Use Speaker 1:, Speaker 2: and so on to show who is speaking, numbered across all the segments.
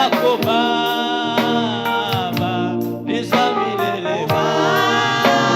Speaker 1: zako Baba ni za milele Baba.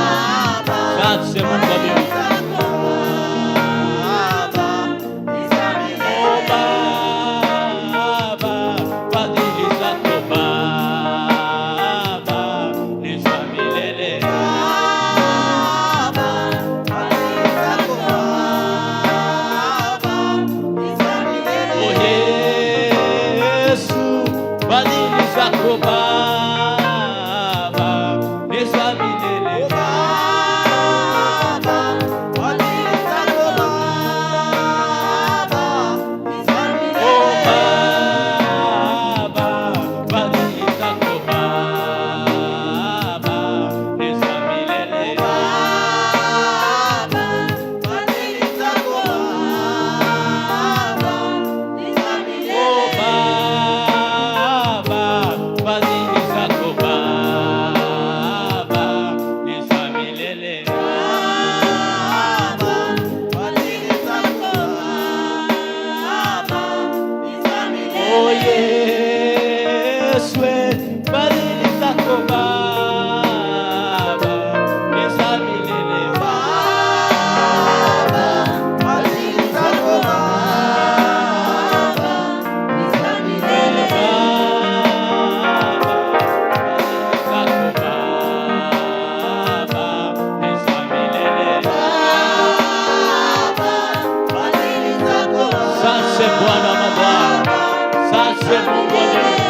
Speaker 1: Asante Mungu wa mbinguni.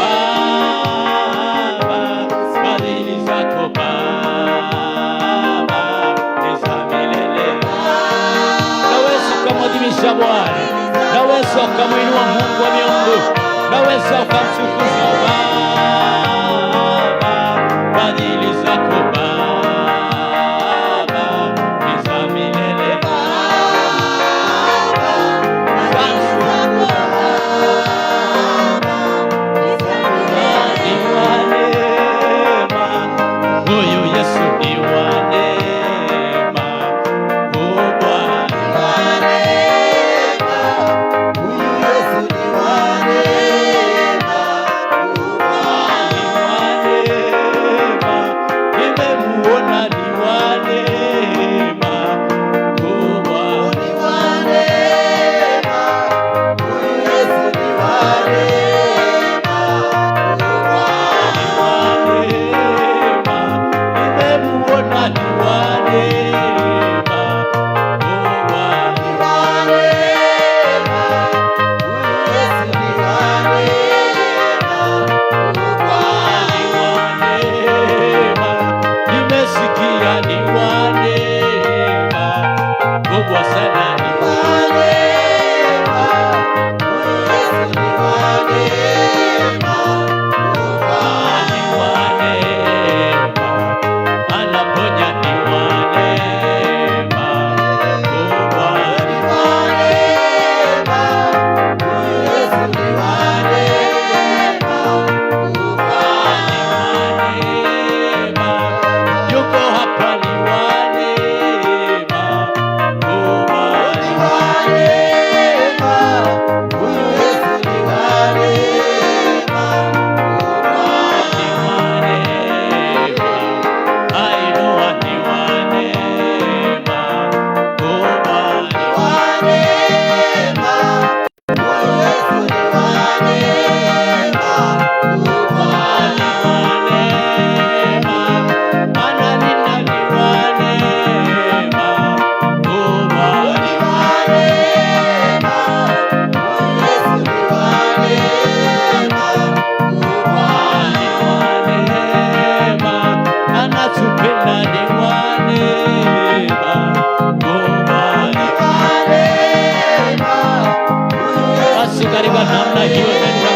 Speaker 1: Naweza ukamwinua Mungu wa miungu, naweza ukamtukuza Baba, fadhili zako Baba ni za milele Baba, fadhili zako Baba ni wa neema, huyu Yesu ni wa neema kubwa. Katika namna hiyo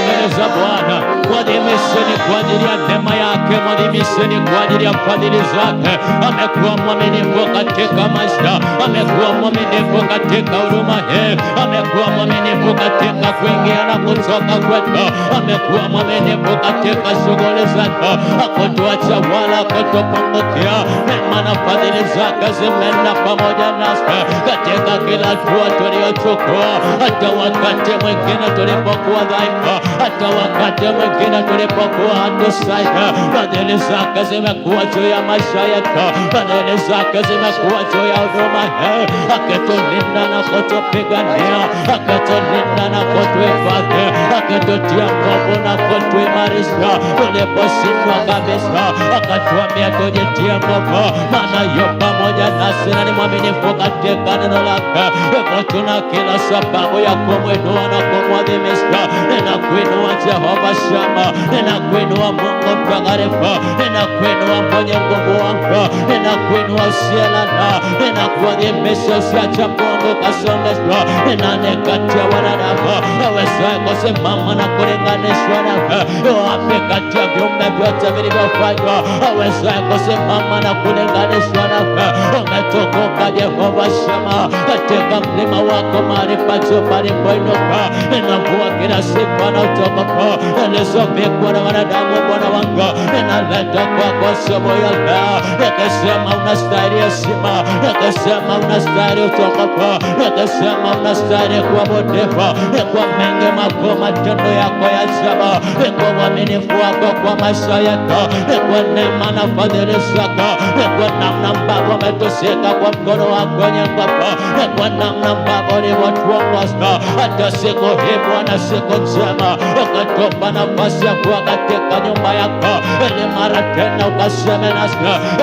Speaker 1: mbele za Bwana kwa Mwadhimisheni kwa ajili ya neema yake, mwadhimisheni kwa ajili ya fadhili zake. Amekuwa mwaminifu katika maisha, amekuwa mwaminifu katika huduma hii, amekuwa mwaminifu katika kuingia na kutoka kwetu, amekuwa mwaminifu katika shughuli zetu, hakutuacha wala kutupungukia. Neema na fadhili zake zimeenda pamoja nasi katika kila hatua tuliyochukua, hata wakati mwingine tulipokuwa dhaifu, hata wakati mwingine tulipokuwa hatustahili. Fadhili zake zimekuwa juu ya maisha yetu, fadhili zake zimekuwa juu ya huduma hii, akitulinda na kutupigania, akitulinda na kutuhifadhi, akitutia nguvu na kutuimarisha tuliposhindwa kabisa, akatuambia tujitie nguvu, maana yu pamoja nasi na ni mwaminifu katika neno lake. Hivyo tuna kila sababu ya kumwinua na kumwadhimisha. Ninakuinua Jehova Shama, ninakuinua Mungu mtakatifu, ninakuinua mwenye nguvu wangu, ninakuinua usielala, ninakuadhimisha usiacha Mungu kasongeshwa. Ni nani kati ya wanadamu awezaye kusimama na kulinganishwa nawe? Wapi kati ya viumbe vyote vilivyofanywa awezaye kusimama na kulinganishwa nawe? Umetukuka Jehova Shama, katika mlima wako mahali pa juu palipoinuka. Ninavua kila sifa na utukufu zilizovikwa na wanadamu, Bwana wangu, ninaleta kwako asubuhi ya leo, nikisema unastahili heshima, nikisema unastahili utukufu, nikisema unastahili kuabudiwa. Ni kwa mengi makuu matendo yako ya ajabu, ni kwa uaminifu wako kwa maisha yetu, ni kwa neema na fadhili zako, ni kwa namna ambavyo umetushika kwa mkono wako wenye nguvu, ni kwa namna ambavyo ulivyotuongoza hata siku hii Bwana, siku njema, ukatupa nafasi ya kuwa katika nyumba yako, ili mara tena ukaseme nasi,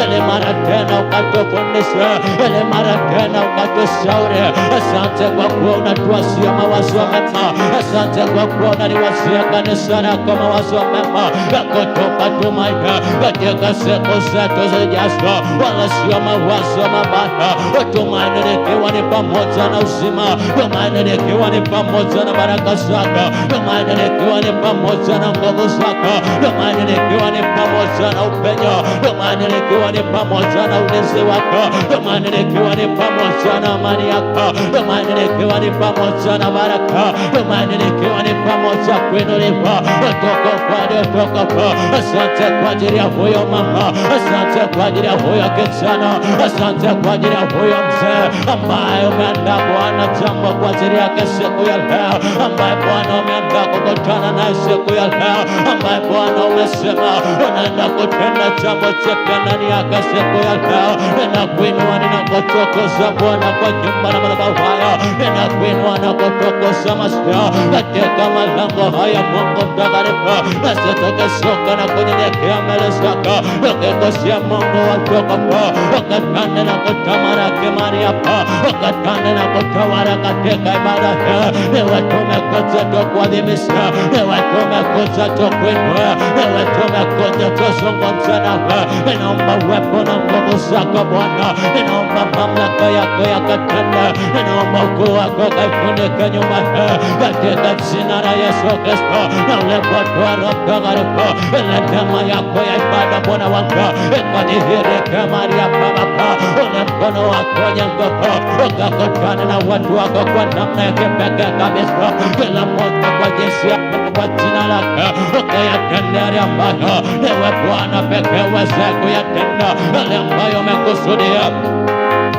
Speaker 1: ili mara tena ukatufundishe, ili mara tena ukatushauri. Asante kwa kuwa unatuwazia mawazo mema, asante kwa kuwa unaliwazia kanisa lako mawazo mema ya kutupa tumaini katika siku zetu zijazo, wala sio mawazo mabaya. Tumaini likiwa ni pamoja na uzima, tumaini likiwa ni pamoja na baraka zako, tumaini likiwa ni pamoja na nguvu zako, tumaini likiwa ni pamoja na upenyo, tumaini likiwa ni pamoja na ulinzi wako, tumaini likiwa ni pamoja na amani yako, tumaini likiwa ni pamoja na baraka, tumaini likiwa ni pamoja kuinuliwa utukufu hadi utukufu. Asante kwa ajili ya huyo mama, asante kwa ajili ya huyo kijana, asante kwa ajili ya huyo mzee ambaye umeandaa Bwana jambo kwa ajili yake siku ya leo, ambaye Bwana umeandaa kukutana naye siku ya leo, ambaye Bwana umesema unaenda kutenda jambo jipya ndani yake siku ya leo. Ninakuinua, ninakutukuza Bwana kwa nyumba na madhabahu haya, ninakuinua na kutukuza Masia katika malango haya. Mungu mtakatifu, nasi tukishuka na kunyenyekea mbele zako, tukikusia Mungu watukufu, ukatane na kutamalaki mahali hapa, ukatane na kutawala katika ibada hii. Ewe tumekuja tukuadhimisha, ewe tumekuja tukuinua, ewe tumekuja tuzungumze nawe. Ninaomba uwepo na nguvu zako Bwana, ninaomba mamlaka yako yakatende, ninaomba ukuu wako kaifunike nyumba hii katika jina la Yesu Kristo. Na ulepoto wa Roho Mtakatifu, ile neema yako ya ibada Bwana wangu ikadhihirike mahali hapa Baba, ule mkono wako wenye nguvu ukakutane na watu wako kwa namna ya kipekee kabisa, kila mmoja kwa jinsi yako, kwa jina lake ukayatende yale ambayo ewe Bwana pekee uweze kuyatenda, yale ambayo umekusudia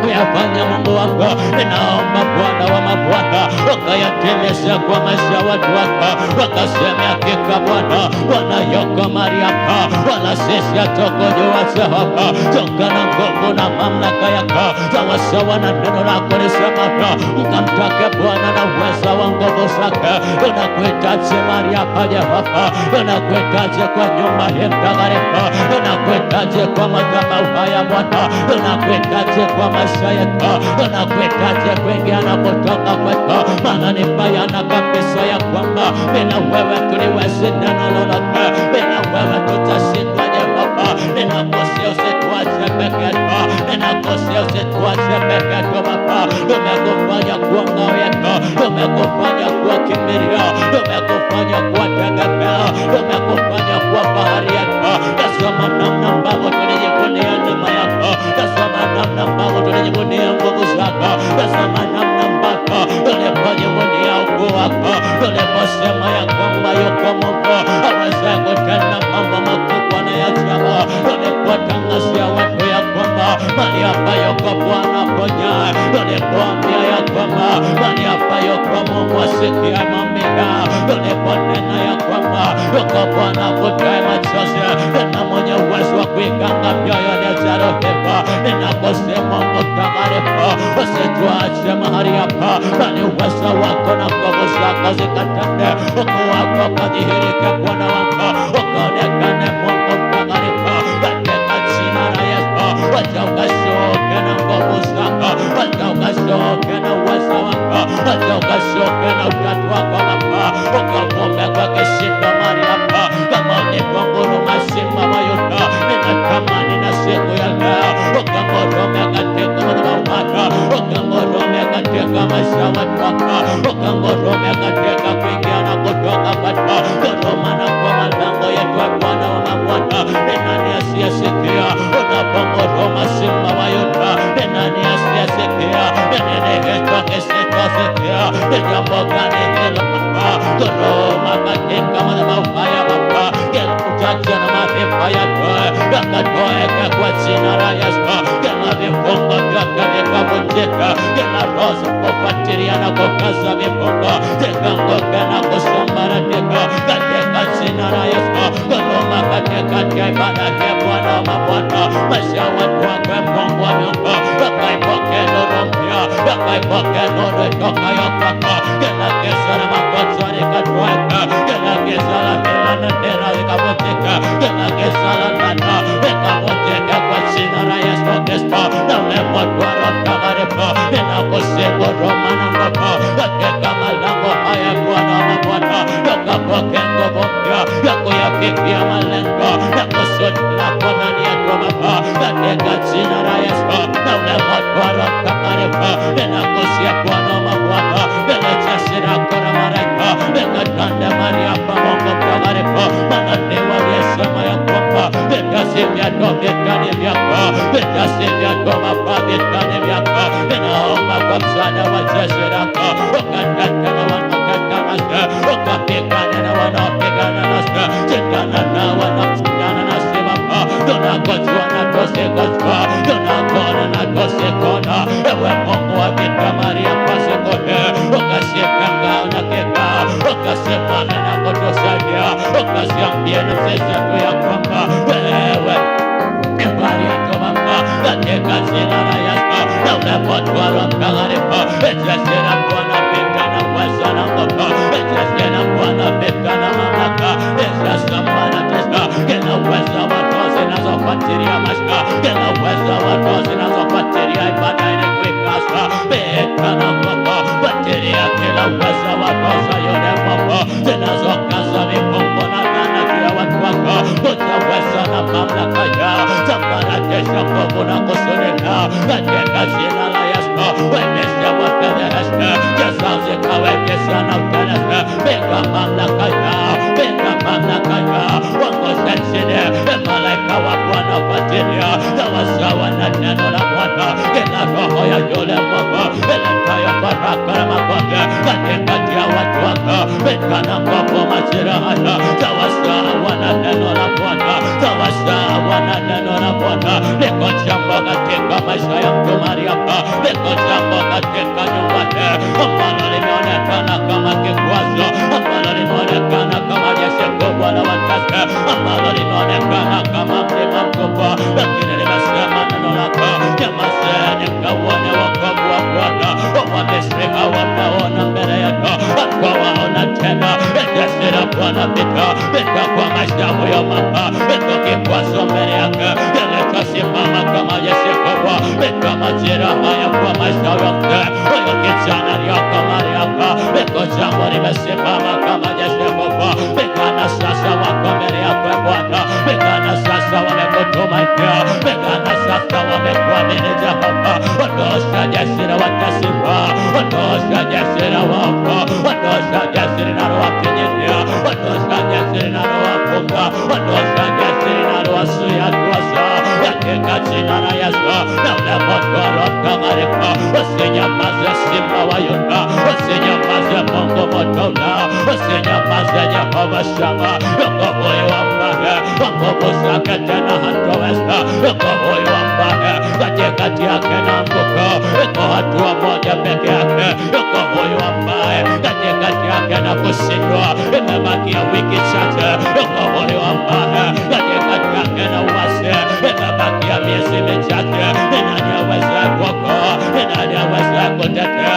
Speaker 1: kuyafanya Mungu wangu. Ninaomba Bwana wa mabwana ukayatimize kwa maisha ya watu wako, wakaseme hakika Bwana wanayoko mahali hapa, wala sisi hatukujua Jehova, toka na nguvu na mamlaka yako sawasawa na neno lako lisemavyo, mkamtake Bwana na uweza wa nguvu zake. Tunakuhitaji mahali hapa Jehova, tunakuhitaji kwa nyumba hii mtakatifu, tunakuhitaji kwa madhabahu haya Bwana, tunakuhitaji kwa maisha yetu, tunakuhitaji kuingia na kutoka kwetu, maana ni bayana kabisa ya kwamba bila wewe tuliwezi neno lolote, bila wewe tutashindwa Jehova. Ninakusia usituache peke yetu, ninakusia usituache peke yetu Baba. Tumekufanya kuwa ngao yetu, tumekufanya kuwa kimbilio, tumekufanya kuwa tegemeo, tumekufanya kuwa Bwana akutaye machozi, tena mwenye uwezo wa kuiganga mioyo iliyojeruhiwa. Ninaposema Mtakatifu, usituache mahali hapa, bali uwezo wako na nguvu zako zikatende, ukuu wako ukadhihirike, Bwana wako ukaonekane, Mungu mtakatifu, katika jina la Yesu. Wacha ukashuke na nguvu zako, wacha ukashuke na uwezo wako, wacha ukashuke na utatu wako Baba, ukavume kwa kishindo mahali hapa, kama uliponguruma simba wa Yuda. Ninatamani na siku ya leo ukamhurumie katika madhabahu yako, ukamhurumie katika maisha ya watu wako, ukamhurumie katika kuingia na kutoka kwako, huruma na kwa malango yetu ya Bwana wa mabwana. Ni nani asiyesikia unapomhuruma simba wa Yuda? Ni nani asiyesikia? Ni nini hicho kisichosikia? Ni jambo gani hilo Baba? Huruma katika madhabahu haya Baba, kila uchache na maarifa yatoe yakatoe kwa jina la Yesu. Kila vifungo vyote vikavunjika, kila roho za kufuatilia na kukaza vifungo zikaanguka na kusambaratika katika jina la Yesu. Huruma katikati ya ibada ya Bwana wa mabwana, maisha ya watu wako Mungu wa miungu, wakaipokea nuru mpya, wakaipokea nuru itokayo kwako. Kila giza na magonjwa likatoweka, kila giza la mila na dera likavunjika, kila giza la laana likavunjika kwa jina la Yesu Kristo. Na ule moto wa Roho Mtakatifu ninakusifu huruma na nguvu katika malango haya Bwana wa mabwana, ukapokea nguvu mpya ya kuyafikia malengo ya kusudi lako ndani yetu Baba, katika jina la Yesu. Na ule moto wa Roho Mtakatifu ninakusifu Bwana wa mabwana, ile jeshi lako la malaika likatande mahali hapa Mungu mtakatifu, maana ni waliyesema ya kwamba vitasi vyako vitani vyako, vitasi vyako Baba vitani vyako. Ninaomba kwa msaada wa jeshi lako ukatete na wanaoteta nasi, ukapigane na wanaopigana nasi, shindana na wanaoshindana nasi Baba. Tunakujua na tusikujua, tunakuona na tusikuna. Ewe Mungu wa vita mahali hapa siku hii, ukashike ngao na kikao, ukasimame na kutusaidia, ukasiambie nafsi zetu ya kwamba wewe mbali yetu Baba, katika jina la Yesu. Na ule moto wa Roho Mtakatifu jeshi la Bwana vita na uwezo na nguvu, jeshi la Bwana vita na mamlaka, linasambaratisha kila uwezo wa roho zinazofuatilia maisha, kila uwezo wa roho zinazofuatilia ibada inayoikasa, vita na nguvu, fuatilia kila uwezo wa roho za yule Mungu zinazokaza vifungo na laana juu ya watu wako, utaweza na mamlaka yao, sambaratisha nguvu na kusudi lao katika jina la Yesu. Wepesha wapeleleshe jeza zikawepesha na uteleshe, piga mamlaka yao, piga mamlaka yao, wangoshe chini malaika wa Bwana fuatilia sawasawa na neno la Bwana. Kila roho ya yule Mungu iletayo baraka na magonjwa katikati ya watu wako, piga na nguvu majira haya sawasawa na neno la Bwana, sawasawa na neno la Bwana. Liko jambo katika maisha ya mtu mahali hapa, liko jambo katika nyumba ambalo limeonekana kama kikwazo, ambalo limeonekana kama jeshi kubwa la watesi, ambalo limeonekana kama mlima mkubwa, lakini limesema neno lako, nyamazeni mkauone wokovu wa Bwana. Wamisri hawataona mbele yetu, hatawaona tena. Jeshi la Bwana vita kwa maisha huyo mama, liko kikwazo mbele yake kilichosimama kama jeshi kubwa, vita majira haya kwa maisha huyo mke, huyo kijana aliyoko mahali hapa, liko jambo limesimama kama jeshi kubwa. Vijana sasa wako mbele yako Bwana, vijana sasa wamekutumainia, vijana sasa wamekuamini Jehova. Ondosha jeshi la watesi wao, ondosha jeshi la waovu, ondosha jeshi linalowafinyilia, ondosha jeshi linalowafunga, ondosha jeshi linalowazuia dua zao katika jina la Yesu. Na ule moto wa Roho Mtakatifu usinyamaze simba wa Yuda, usinyamaze Mungu moto ulao, usinyamaze Jehova Shama, yuko moyo wa mbaya nguvu zake tena hatoweza. Yuko huyu ambaye katikati yake na anguko iko hatua moja peke yake. Yuko huyu ambaye katikati yake na kushindwa imebakia wiki chache. Yuko huyu ambaye katikati yake na uasi imebakia miezi michache. Ni nani awezaye kuokoa? Ni nani awezaye kutetea?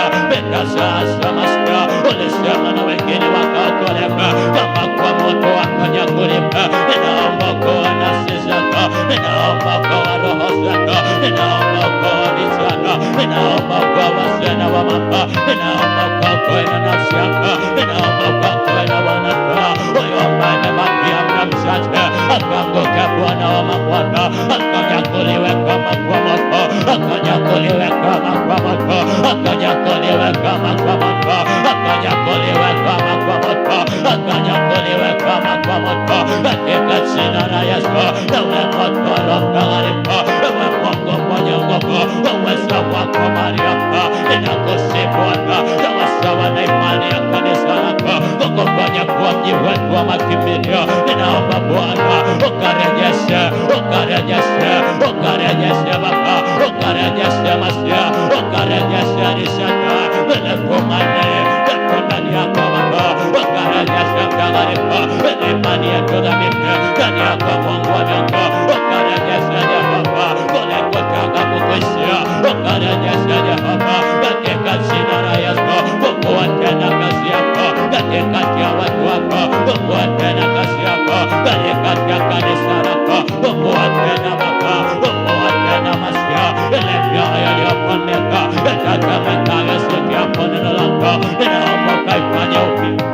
Speaker 1: Sasa Masia, ulisema na wengine wakaokolewa, kama kwa moto wakanyakuliwa. Ninaomba okoa nafsi zako, ninaomba okoa roho zako, ninaomba okoa vijana, ninaomba okoa wazee na wamama, ninaomba okoa na nafsi yako, ninaomba okoa na wanandoa. Huyo ambaye amebakia muda mchache akaanguka, Bwana wa mabwana, akanyakuliwe kama kwa moto, akanyakuliwe kama kwa moto, akanyakuliwe kama kwa moto, akanyakuliwe kama kwa moto, akanyakuliwe kama kwa moto, katika jina la Yesu. Ewe moto wa Roho Mtakatifu, ewe Mungu mwenye nguvu, uwezo wako mahali hapa ninakusifu Bwana, sawasawa na imani ya kanisa lako, ukufanya kuwa mji wetu wa makimbilio. Ninaomba Bwana ukarejeshe, ukarejeshe, ukarejeshe Baba, ukarejeshe Masia, ukarejeshe Rishaka, ile tumaini liko ndani yako Baba, ukarejeshe Mtakatifu, ile imani yetu dhabiti ndani yako Mungu wa miungu, ukarejeshe Jehova kule kutaka kukuishia, ukarejeshe Jehova katika jina la Yesu. Fungua tena kazi yako katikati ya watu wako, fungua tena kazi yako katikati ya kanisa lako, fungua tena Baba, fungua tena Masia, ile mioyo iliyopondeka itatemeka sikiapo neno lako. Ninaomba ukaifanye upya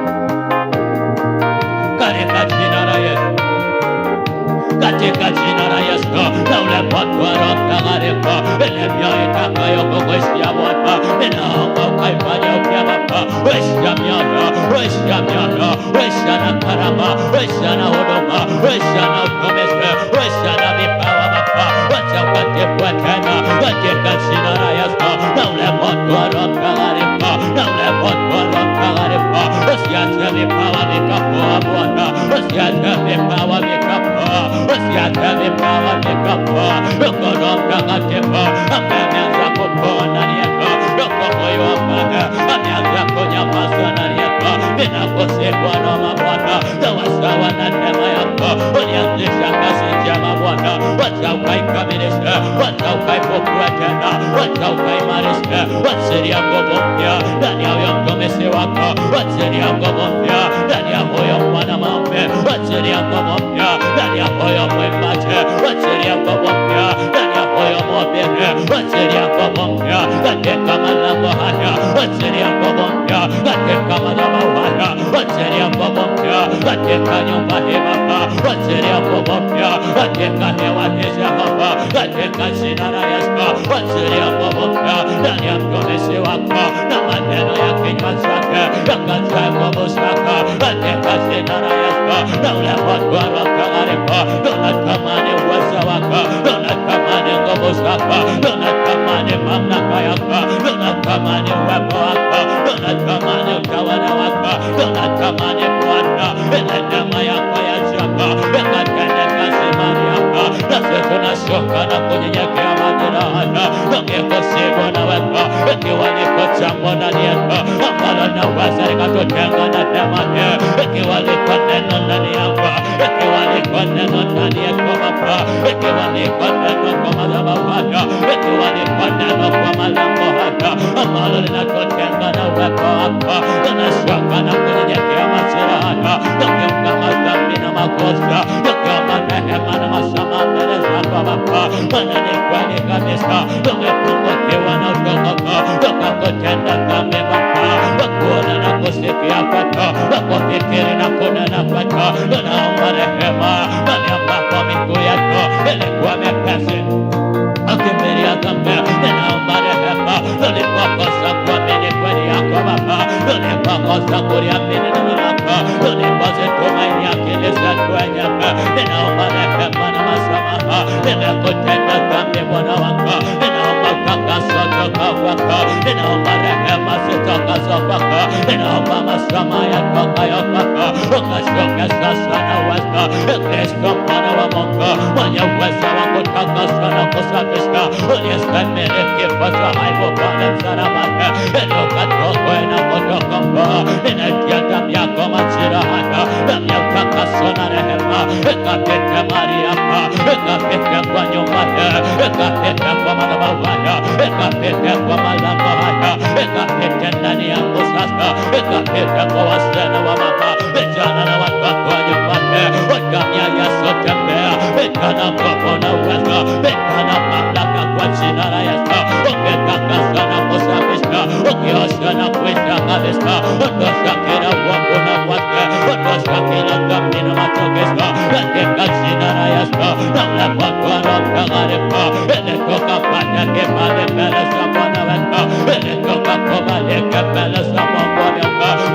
Speaker 1: katika jina la Yesu, katika jina la Yesu. Na ule moto wa Roho Mtakatifu, ile mioyo itakayokukuishia Bwana, ninaomba ukaifanye upya Baba. Wesha mioyo, wesha mioyo, wesha na karama, wesha na huduma, wesha na utumishi, wesha na vipawa Baba, wacha ukatipwe tena katika jina la Yesu. Na ule moto wa Roho Mtakatifu, na ule moto wa Roho Mtakatifu, usiache vipawa vikapoa Bwana, usiache vipawa vikapoa, usiache vipawa vikapoa. Yuko Roho Mtakatifu ambaye ameanza kupoa ndani yetu, yuko moyo ambaye ameanza kunyamaza ndani yetu. Ninakusihi Bwana wa mabwana, sawasawa na neema yako ulianzisha kazi njema Bwana, wacha ukaikamilishe, wacha ukaifufue tena, wacha ukaimarishe, wachilia nguvu mpya ndani ya huyo mtumishi wako, wachilia nguvu mpya ndani ya huyo mwanamke, wachilia nguvu mpya ndani ya huyo mwimbaji, wachilia nguvu mpya ndani ya huyo mhubiri, wachilia nguvu mpya katika malango haya, wachilia nguvu mpya katika madhabahu haya, wachilia nguvu mpya katika nyumba hii Baba, wachilia nguvu mpya katika hewa hii Jehova, katika jina la Yesu. Wachilia nguvu mpya ndani ya mtumishi wako na maneno ya kinywa chake yakajae nguvu zako katika jina la Yesu. Na ule moto wa Roho Mtakatifu, tunatamani uwezo wako, tunatamani nguvu zako, tunatamani mamlaka yako, tunatamani uwepo wako, tunatamani utawala wako, tunatamani Bwana ile neema yako ya ajabu ikatende kazi mahali hapa. Nasi tunashuka na kunyenyekea majira haya, tukikusihi Bwana wetu, ikiwa liko jambo ndani yetu ambalo linaweza likatutenga na neema hii, ikiwa liko neno ndani yako, ikiwa liko neno ndani yetu Baba, ikiwa liko neno kwa madhabahu haya, ikiwa liko neno kwa malango haya ambalo linatutenga na uwepo wako, tunashuka na kunyenyekea majira haya, tukiungama dhambi na makosa, tukiomba rehema na msamaha mbele zako Baba. Maana ni kweli kabisa tumepungukiwa na utukufu, tukakutenda dhambi Baba, wakuona na kusikia kwetu, wakufikiri na kunena kwetu. Tunaomba rehema mahali ambapo miguu yetu ilikuwa mepesi akimbilia dhambi. Ninaomba rehema tulipokosa kuamini kweli yako Baba, tulipokosa kuliamini neno lako, tulipozitumaini akili zetu wenyewe. Ninaomba rehema na msamaha, nimekutenda dhambi Bwana wangu, ninaomba utakaso toka kwako, ninaomba rehema zitokazo kwako, ninaomba msamaha yatokayo kwako, ukashuke sasa na uwezo Kristo Bwana Mungu mwenye uwezo wa kutakasa na kusafisha, uliyestahimili kifo cha aibu pale msalabani, ili ukatokwe na kutokomboa. Ninaitia damu yako majira haya, damu ya utakaso na rehema, ikapite mahali hapa, ikapite kwa nyumba hii, ikapite kwa madhabahu haya, ikapite kwa malango haya, ikapite ndani yangu sasa, ikapite kwa wazee na wamama, vijana na watoto wa nyumba hii. Damu ya Yesu tembea, ikana nguvu na uwezo, ikana mamlaka kwa jina la Yesu, ukitakasa na kusafisha, ukiosha na kuisha kabisa. Ondosha kila uovu na wote, ondosha kila dhambi na machukizo katika jina la Yesu. Na ule moto wa Roho Mtakatifu ili tukapate kibali mbele za Bwana wetu, ili tukakubalike mbele za Mungu wetu.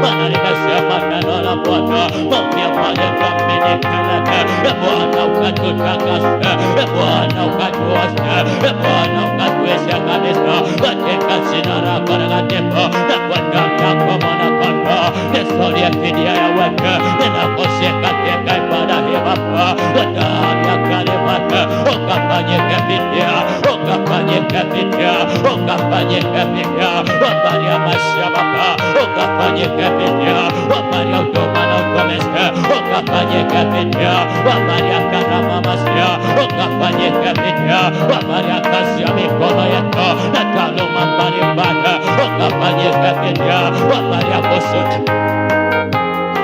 Speaker 1: Maana nimesema neno la Bwana, mauti pale dhambi ni kelele. Bwana ukatutakase, Bwana ukatuoshe, Bwana ukatuishe kabisa katika jina lako takatifu. Na kwa damu yako Mwana-Kondoo nisolie fidia ya weke, ninakushika katika ibada hii hapa. Kwa damu ya Kalvari ukafanyike fidia, ukafanyike fidia, ukafanyike fidia habari ya maisha Baba, ukafanyike fidia habari ya huduma na utumishi, ukafanyike fidia habari ya karama masia, ukafanyike fidia habari ya kazi ya mikono yetu na taaluma mbalimbali, ukafanyike fidia habari ya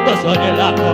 Speaker 1: kusudi lako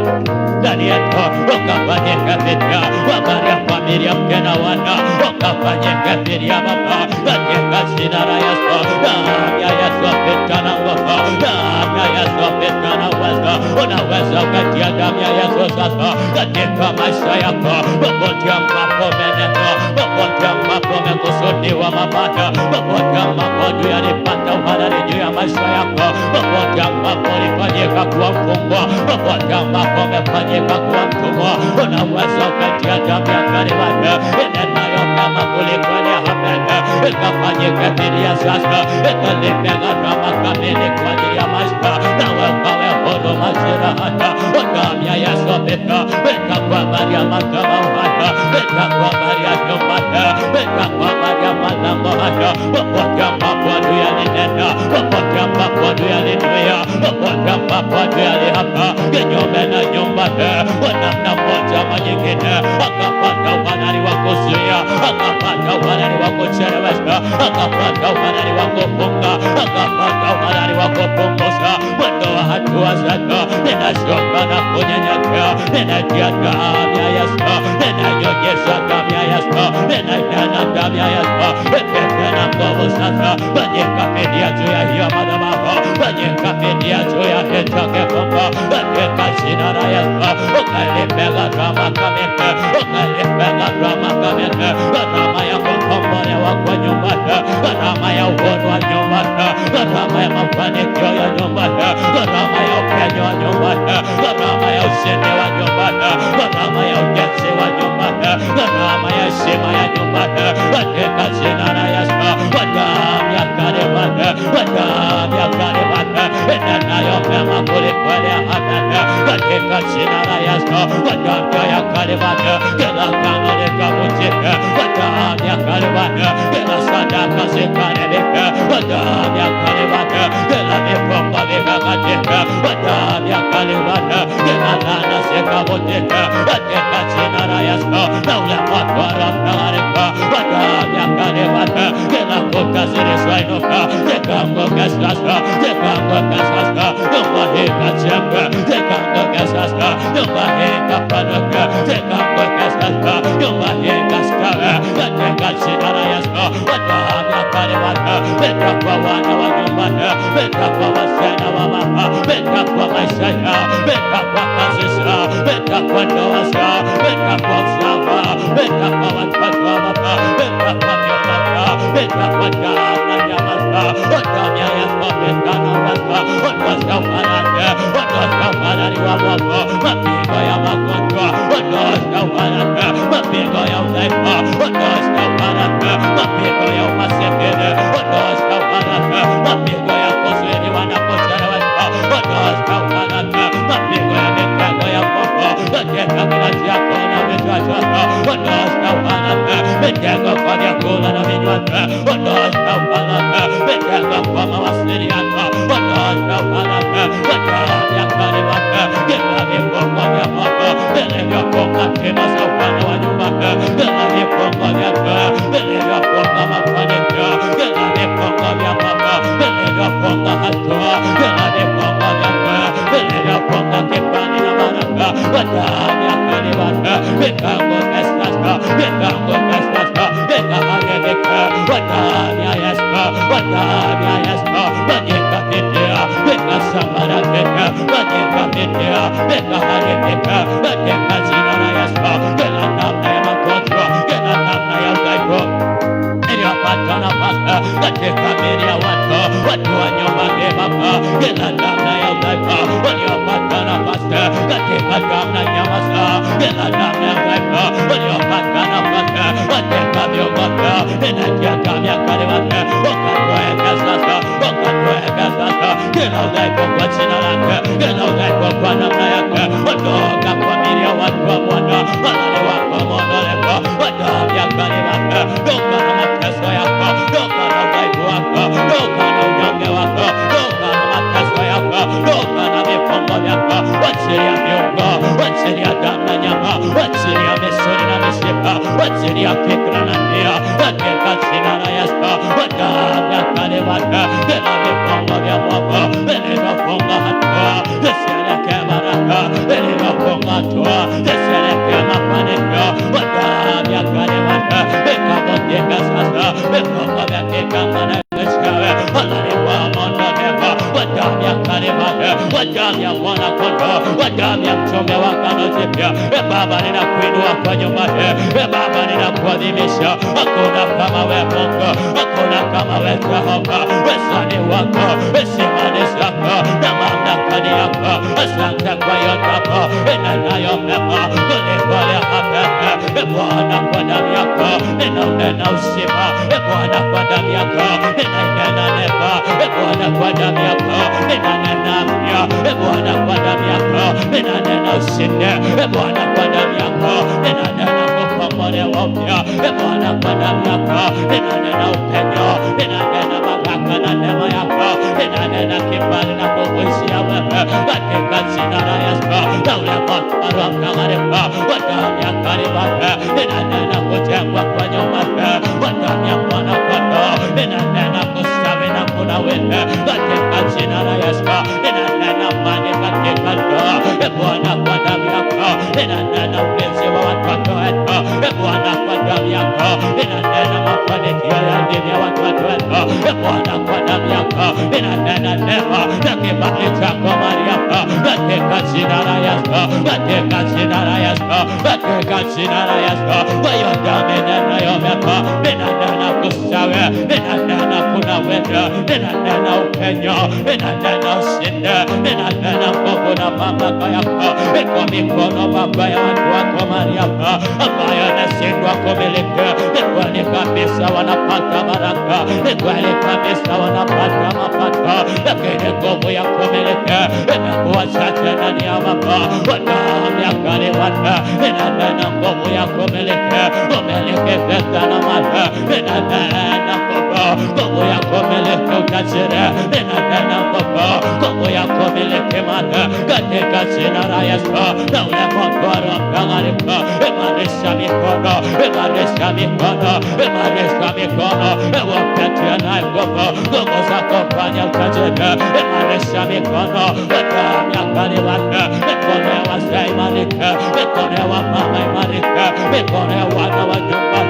Speaker 1: ndani yetu, ukafanyike fidia habari ya familia, mke na wana, ukafanyike fidia Baba katika jina la Yesu. Damu ya Yesu pita na nguvu, damu ya Yesu pita na uwezo. Unaweza ukatia damu ya Yesu sasa katika maisha yako, popote ambapo umenenwa, popote ambapo umekusudiwa mabaya, popote ambapo adui alipata uhalali juu ya maisha yako, popote ambapo ulifanyika kuwa mfungwa, popote ambapo umefanyika kuwa mtumwa, unaweza ukatia damu ya Kalvari inenayo kama kuliko ile Habili, ikafanyike fidia sasa, ikalipe gharama kamili kwa ajili ya maisha, nawe ukawe huru majira haya. Damu ya Yesu pita, pita kwa habari ya madhabahu haya, pita kwa habari ya nyumba hii, pita kwa habari ya malango haya, popote ambapo adui alinena, popote ambapo adui alinuia, popote ambapo adui alihapa kinyume na nyumba hii, kwa namna moja ama nyingine, akapata uhalali wa kuzuia, akapata uhalali wa kuchelewesha, akapata uhalali wa kufunga, akapata uhalali wa kupunguza mwendo wa hatua zetu. Ninashuka na kunyenyekea, ninatia damu ya Yesu, ninanyonyesha damu ya Yesu, ninanena damu ya Yesu ipite na nguvu sasa. Fanyika fidia juu ya hiyo madhabahu, fanyika fidia juu ya hicho kifungo katika jina la Yesu. Ukalipe gharama kamili, ukalipe gharama kamili, gharama ya kukombolewa kwa nyumba hii, gharama ya uhuru wa nyumba hii, gharama ya mafanikio ya nyumba hii, gharama ya upenyo wa nyumba hii, gharama ya ushindi wa nyumba hii, gharama ya ujenzi wa nyumba hii, gharama ya heshima ya nyumba hii katika jina la Yesu. Kwa damu ya Kalvari, kwa damu ya Kalvari inenayo mema kuliko ile ya Habili katika jina la Yesu. Kwa damu ya Kalvari kila agano likavunjike, kwa damu ya Kalvari kila sadaka zikaribike, kwa damu ya Kalvari kila vifungo vikakatika, kwa damu ya Kalvari kila laana zikavunjike katika jina la Yesu. Na ule moto wa Roho Mtakatifu kwa damu ya Kalvari kila kuta zilizoinuka zikaanguke sasa, zikaanguke sasa, nyumba hii ikajengwe, zikaanguke sasa, nyumba hii ikapanuke, zikaanguke sasa, nyumba hii ikastawi katika jina la Yesu. Kwa damu ya Kalvari pita kwa wana wa nyumba hii, pita kwa wazee na wamama, pita kwa maisha yao, pita kwa kazi zao, pita kwa ndoa zao, pita kwa uzao wao, pita kwa watoto wa baba, pita kwa nyumba zao, pita kwa damu na nyama zao. Damu ya Yesu pita na uwezo, ondosha uhalali, ondosha uhalali wa moto, mapigo ya magonjwa, ondosha uhalali, mapigo ya udhaifu, ondosha uhalali, mapigo ya umasikini, ondosha uhalali, mapigo ya kuzuiliwa na kucheleweshwa, ondosha uhalali, mapigo ya mitego ya Mungu katika kila yako na biashara, ondosha Bwana mitego kwa vyakula na vinywaji, ondosha Bwana mitego kwa mawasiliano, ondosha Bwana vya karibu, kila vifungo vya moto vilivyofunga tima za wana wa nyumba, kila vifungo vya ndoa vilivyofunga mafanikio, kila vifungo vya moto vilivyofunga hatua, kila vifungo vya ndoa vilivyofunga kibali na baraka, vya karibu, vikanguke sasa, vikanguke sasa, vikaharibika, vya Yesu, vya Yesu, vikapitia, vikasambaratika, vikapitia, vikaharibika, katika jina la Yesu. Kila namna ya magonjwa, kila namna ya udhaifu iliyopata nafasi katika miili ya watu wa nyumba hii Baba, kila namna ya udhaifu iliyopata nafasi katika damu na nyama zao, kila namna ya udhaifu iliyopata nafasi katika viungo vyao, ninatia damu ya karibu, ukatoweka sasa, ukatoweka sasa, kila udhaifu kwa jina lake, kila udhaifu kwa namna yake, ondoka kwa miili ya watu wa Bwana, halali wako mwondoleko, damu ya karibu, toka na mateso yako, toka na udhaifu wako, toka na unyonge wako, toka na mateso yako, toka na vifungo vyako, wachilia viungo, wachilia damu na nyama, wachilia misuli na mishipa, wachilia fikra na nia, katika jina la Yesu. Damu ya karibu, kila vifungo vya mwovu vilivyofunga hatua zisielekee baraka, vilivyofunga hatua zisielekee mafanikio, damu ya karibu vikavunjika sasa, vifungo vya kikanga na kishawe halali wa mondolewa, damu ya karibu, damu ya mwana kondoo, damu ya mchunge wa agano jipya. Baba, ninakuinua kwa nyumba hii, Baba, ninakuadhimisha. Hakuna kama wewe Mungu, hakuna kama wewe Jehova. Wesani wako, simani zako na mamlakani yako. Asante kwa yote yako inenayo mema kuliko ya hapa. Bwana, kwa damu yako ninaunena uzima, Bwana, kwa damu yako ninainena neema, Bwana, kwa damu yako ninanena afya, Bwana, kwa damu yako ninanena ushindi, Bwana, kwa damu yako ninanena kukombolewa upya, Bwana, kwa damu yako ninanena upenyo, ninanena baraka na neema yako, ninanena kibali na kukuishia wewe katika jina la Yesu. Na ule moto wa Roho Mtakatifu wa damu ya karibu, ninanena kujengwa kwa nyumba kwa damu ya mwana kondoo, ninanena kustawi na kunawiri katika jina la Yesu. Ninanena amani katika ndoa, Bwana, kwa damu yako ninanena ulinzi wa watoto wetu, Bwana, kwa damu yako ninanena mafanikio ya dini ya watoto wetu, Bwana, kwa damu yako ninanena neema na kibali chako Mariamu, katika jina la Yesu, katika jina la Yesu, katika jina la Yesu. Kwa hiyo damu inenayo mema, ninanena kustawi, ninanena kunawiri, ninanena upenyo, ninanena ushindi, ninanena nguvu na mamlaka yako iko mikono Baba ya watu wako Mariamu, ambayo inashindwa kumiliki. Ni kweli kabisa wanapata baraka, ni kweli kabisa wanapata mapato, lakini nguvu ya kumiliki imekuwa chache ndani ya Baba. Damu ya karibu inanena nguvu ya kumiliki, umiliki fedha na mali, inanena nguvu ya kumiliki utajiri, inanena nguvu ya kumiliki mali katika jina la Yesu. Na ule moto wa Roho Mtakatifu imarisha mikono, imarisha mikono, imarisha mikono, wapatie naye nguvu za kufanya utajiri, imarisha mikono. Damu ya karibu, mikono ya wazee imarike, mikono ya wamama imarike, mikono ya wana wa nyumba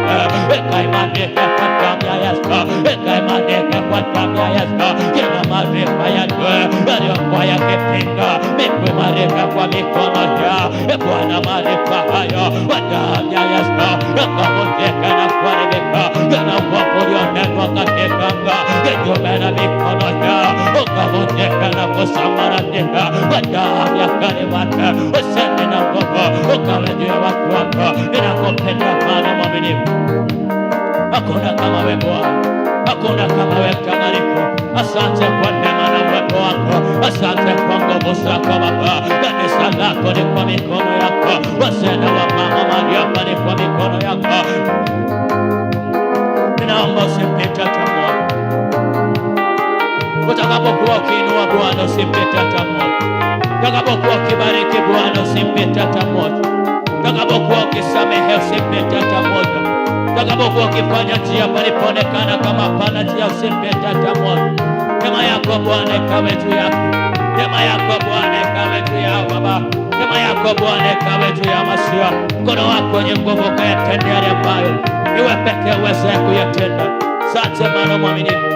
Speaker 1: ikaimarike kwa damu ya Yesu, ikaimarike kwa damu ya Yesu. Kila maarifa ya adui yaliyokuwa yakipinga imarike kwa mikono yao, Bwana, maarifa hayo kwa damu ya Yesu yakavunjika na kuharibika. Kila uovu ulionenwa katika anga kinyume na mikono yao ukavunjika na kusambaratika kwa damu ya karibu. Useni na nguvu ukawe juu ya watu wako. Ninakupenda Bwana mwaminifu, hakuna kama wewe Bwana, hakuna kama wewe mtakatifu. Asante kwa neema na uwepo wako, asante kwa nguvu zako Baba. Kanisa lako liko mikono yako, wazee na wamama Mariamu Utakapokuwa ukiinua Bwana, usimpite hata mmoja. Utakapokuwa ukibariki Bwana, usimpite hata mmoja. Utakapokuwa ukisamehe, usimpite hata mmoja. Utakapokuwa ukifanya njia palipoonekana kama hapana njia, usimpite hata mmoja. Neema yako Bwana ikawe juu yako. Neema yako Bwana ikawe juu yao Baba. Neema yako Bwana ikawe juu ya Masia. Mkono wako wenye nguvu ukayatende yale ambayo iwe pekee uweze kuyatenda. Asante Bwana mwaminifu.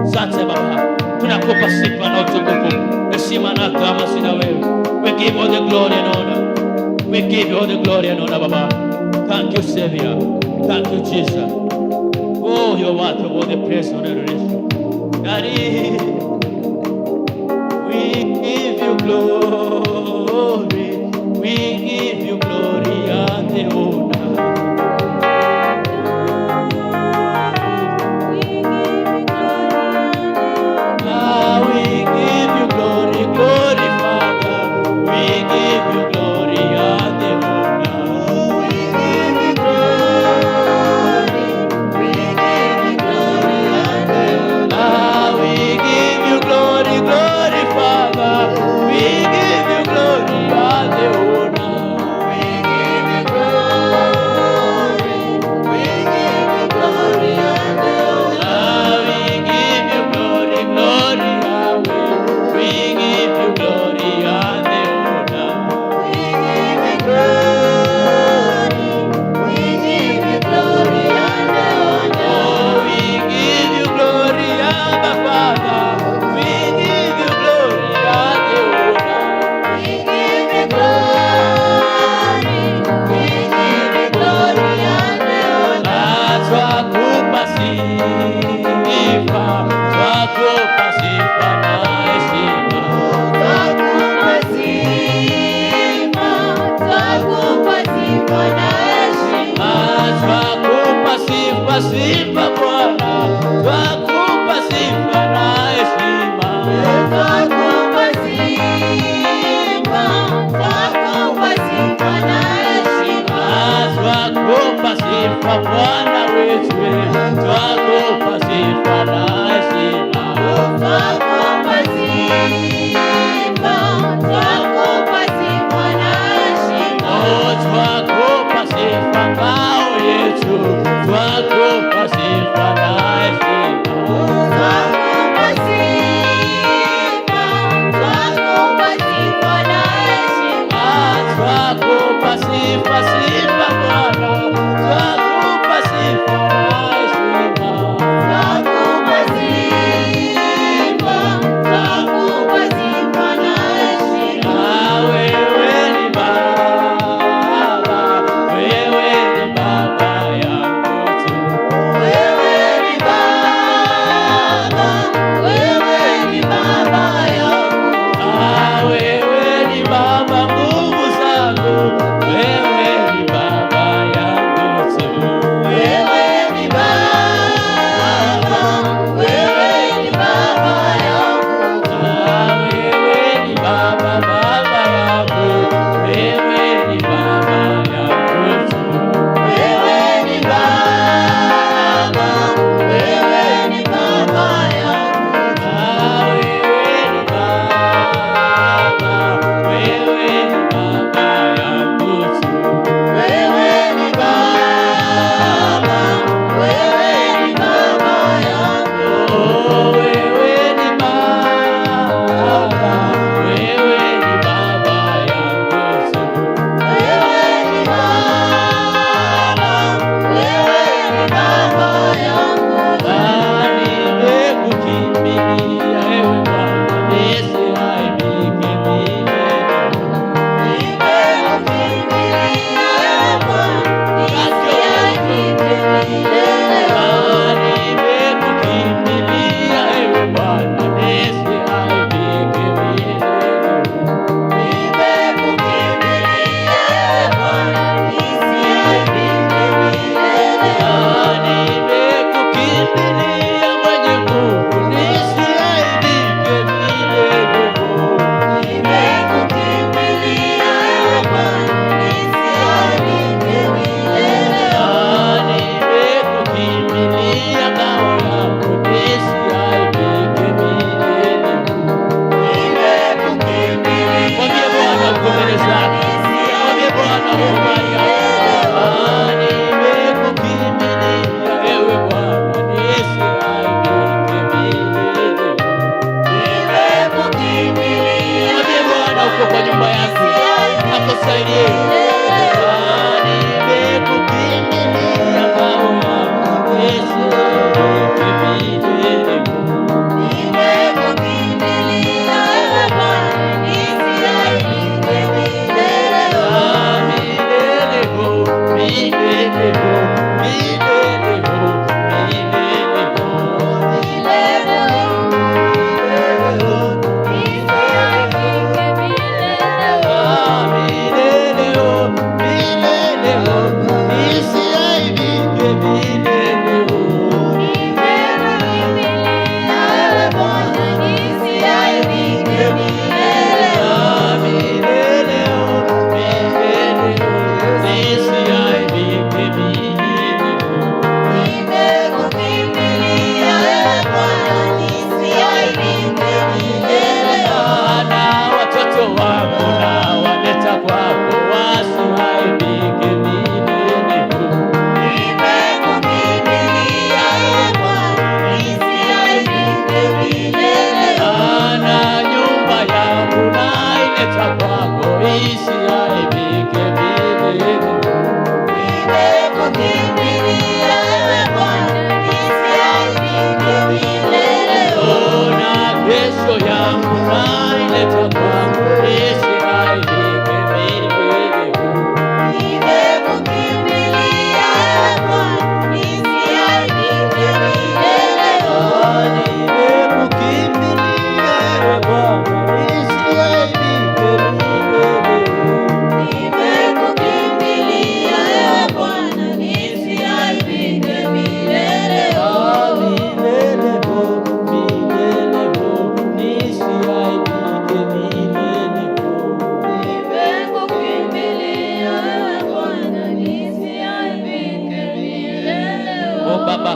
Speaker 1: Asante Baba. Tunakupa sifa na utukufu. Heshima na kama sina wewe. We give all the glory and honor. We give you all the glory and honor, Baba. Thank you, Savior. Thank you, Jesus. Oh, you're worth of all the praise and adoration. Daddy, we give you glory. We give you glory and the honor. Sifa Bwana, twakupa sifa na heshima. Twakupa sifa, twakupa sifa na heshima. Twakupa sifa Bwana wetu, twakupa sifa na heshima. Twakupa sifa, twakupa sifa na heshima. Twakupa sifa ngao yetu, twakupa sifa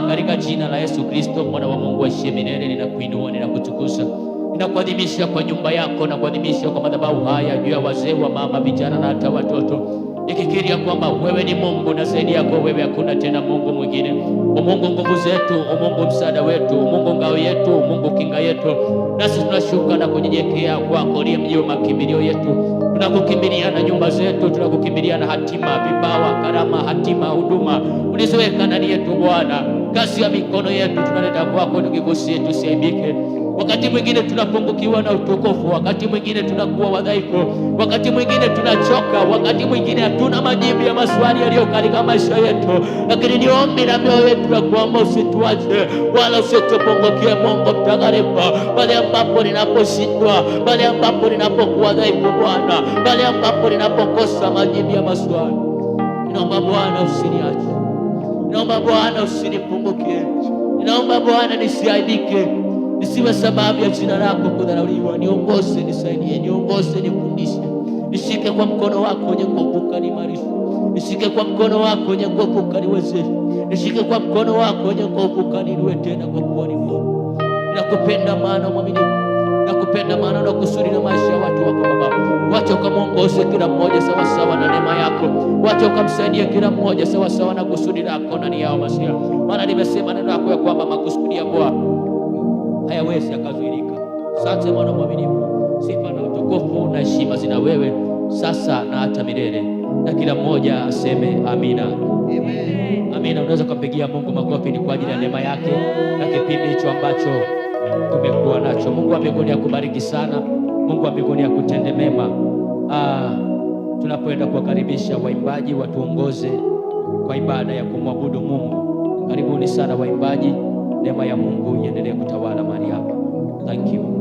Speaker 1: katika jina la Yesu Kristo mwana wa Mungu aishiye milele, ninakuinua, ninakutukuza, ninakuadhimisha kwa nyumba yako na kuadhimisha kwa madhabahu haya juu ya wazee wa mama, vijana na hata watoto, nikikiri ya kwamba wewe ni Mungu na zaidi yako wewe hakuna tena Mungu mwingine. Mungu nguvu zetu, Mungu msaada wetu, Mungu ngao yetu, Mungu kinga yetu, nasi tunashuka na kunyenyekea kwako, ndiye mji wa makimbilio yetu. Tunakukimbilia na nyumba zetu, tunakukimbilia na hatima, vipawa, karama, hatima, huduma ulizoweka ndani yetu Bwana. Kazi ya mikono yetu tunaleta kwako, tukigusie tusiaibike. Wakati mwingine tunapungukiwa na utukufu, wakati mwingine tunakuwa wadhaifu, wakati mwingine tunachoka, wakati mwingine hatuna majibu ya maswali yaliyo katika maisha yetu, lakini ni ombi na mioyo yetu ya kuomba usituache wala usitupungukie Mungu mtakatifu, pale ambapo ninaposhindwa, pale ambapo ninapokuwa dhaifu Bwana, pale ambapo ninapokosa majibu ya maswali. Ninaomba Bwana usiniache, ninaomba Bwana usinipungukie, ninaomba Bwana nisiaibike, nisiwe sababu ya jina lako kudharauliwa. Niongoze, nisaidie, niongoze, nifundishe, nishike kwa mkono wako wenye nguvu kaniimarishe, nishike kwa mkono wako wenye nguvu kaniwezeshe, nishike kwa mkono wako wenye nguvu kaniinue tena, kwa kuwa ni Mungu. Ninakupenda maana mwaminifu, nakupenda maana na kusudi na maisha ya watu wako Baba. Wacha ukamwongoze kila mmoja sawa sawa na neema yako, wacha ukamsaidia kila mmoja sawa sawa na kusudi lako ndani yao Masia. Maana nimesema neno lako ya kwamba makusudi ya Bwana hayawezi yakazuilika. Asante Bwana mwaminifu, sifa na utukufu na heshima zina wewe sasa na hata milele, na kila mmoja aseme amina. Amen. Amina. Unaweza kumpigia Mungu makofi ni kwa ajili ya neema yake na kipindi hicho ambacho tumekuwa nacho. Mungu wa mbinguni akubariki sana, Mungu wa mbinguni akutende mema. Tunapoenda kuwakaribisha waimbaji watuongoze kwa ibada ya kumwabudu Mungu. Karibuni sana waimbaji. Neema ya Mungu iendelee kutawala mahali hapa. Thank you.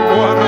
Speaker 2: Bwana.